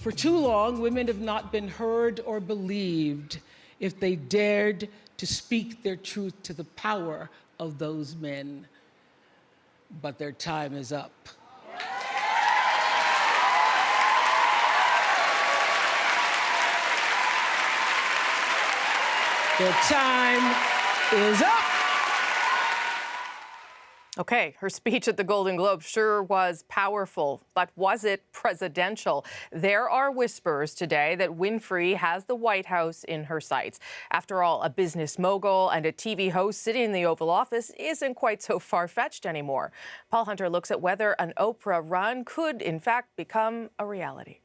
For too long, women have not been heard or believed if they dared to speak their truth to the power of those men. But their time is up. Their time is up. Okay, her speech at the Golden Globes sure was powerful, but was it presidential? There are whispers today that Winfrey has the White House in her sights. After all, a business mogul and a TV host sitting in the Oval Office isn't quite so far-fetched anymore. Paul Hunter looks at whether an Oprah run could, in fact, become a reality.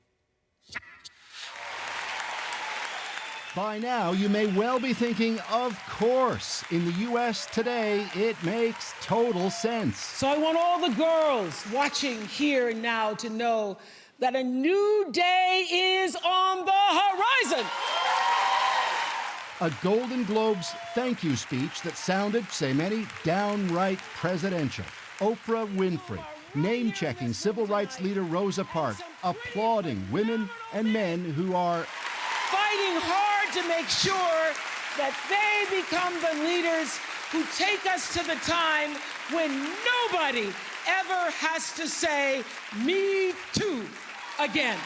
By now, you may well be thinking, of course, in the U.S. today, it makes total sense. So I want all the girls watching here and now to know that a new day is on the horizon. A Golden Globes thank you speech that sounded, say many, downright presidential. Oprah Winfrey, name-checking civil rights leader Rosa Parks, applauding women and men who are fighting hard to make sure that they become the leaders who take us to the time when nobody ever has to say, "Me too," again.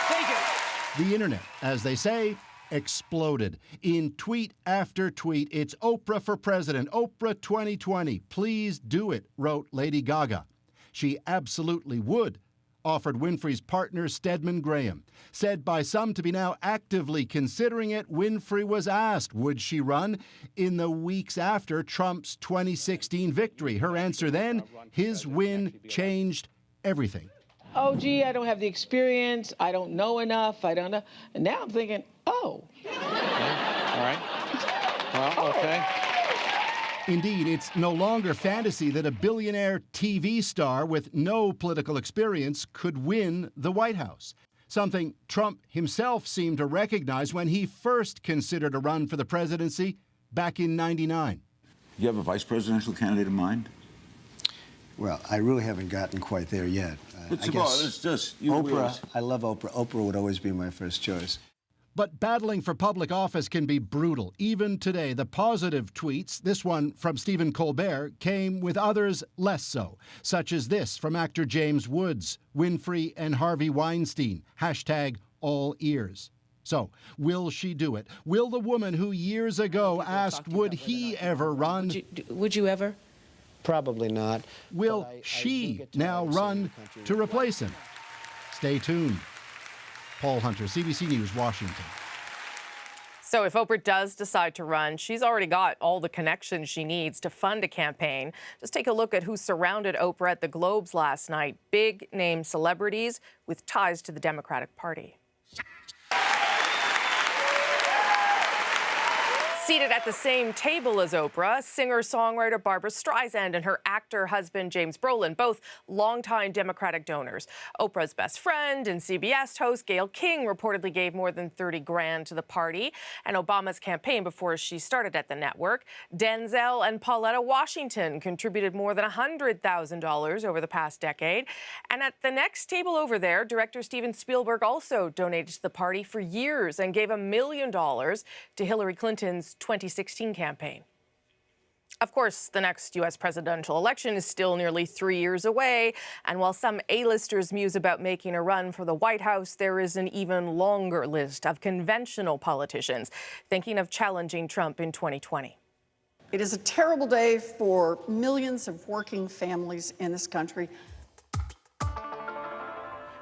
Thank you. The internet, as they say, exploded. In tweet after tweet, it's Oprah for president, Oprah 2020. Please do it, wrote Lady Gaga. She absolutely would, offered Winfrey's partner Stedman Graham. Said by some to be now actively considering it, Winfrey was asked would she run in the weeks after Trump's 2016 victory. Her answer then, his win changed everything. Oh, gee, I don't have the experience. I don't know enough. I don't know. And now I'm thinking, oh. Okay. All right. Well, okay. Indeed, it's no longer fantasy that a billionaire TV star with no political experience could win the White House. Something Trump himself seemed to recognize when he first considered a run for the presidency back in '99. You have a vice presidential candidate in mind? Well, I really haven't gotten quite there yet. It's just Oprah. I love Oprah. Oprah would always be my first choice. But battling for public office can be brutal. Even today, the positive tweets, this one from Stephen Colbert, came with others less so, such as this from actor James Woods, Winfrey and Harvey Weinstein, hashtag all ears. So, will she do it? Will the woman who years ago asked would he ever run? Would you ever? Probably not. Will she now run to replace him? Stay tuned. Paul Hunter, CBC News, Washington. So if Oprah does decide to run, she's already got all the connections she needs to fund a campaign. Just take a look at who surrounded Oprah at the Globes last night. Big-name celebrities with ties to the Democratic Party. Seated at the same table as Oprah, singer-songwriter Barbra Streisand and her actor husband James Brolin, both longtime Democratic donors. Oprah's best friend and CBS host Gayle King reportedly gave more than $30,000 to the party and Obama's campaign before she started at the network. Denzel and Pauletta Washington contributed more than $100,000 over the past decade. And at the next table over there, director Steven Spielberg also donated to the party for years and gave $1 million to Hillary Clinton's 2016 campaign. Of course, the next U.S. presidential election is still nearly 3 years away, and while some A-listers muse about making a run for the White House, there is an even longer list of conventional politicians thinking of challenging Trump in 2020. It is a terrible day for millions of working families in this country.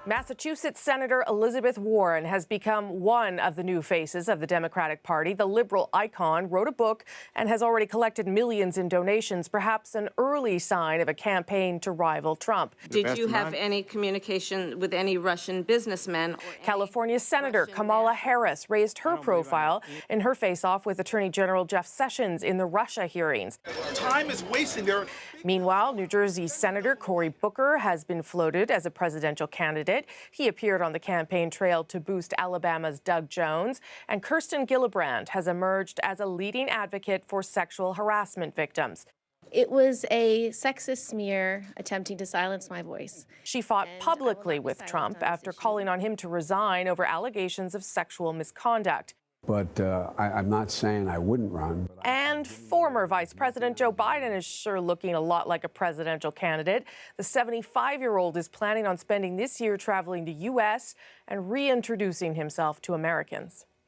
Massachusetts Senator Elizabeth Warren has become one of the new faces of the Democratic Party. The liberal icon wrote a book and has already collected millions in donations, perhaps an early sign of a campaign to rival Trump. Did you have any communication with any Russian businessmen? California Senator Kamala Harris raised her profile in her face-off with Attorney General Jeff Sessions in the Russia hearings. Time is wasting there. Meanwhile, New Jersey Senator Cory Booker has been floated as a presidential candidate. He appeared on the campaign trail to boost Alabama's Doug Jones, and Kirsten Gillibrand has emerged as a leading advocate for sexual harassment victims. It was a sexist smear attempting to silence my voice. She fought publicly with Trump after calling on him to resign over allegations of sexual misconduct. But I'm not saying I wouldn't run. And former Vice President Joe Biden is sure looking a lot like a presidential candidate. The 75-year-old is planning on spending this year traveling to U.S. and reintroducing himself to Americans.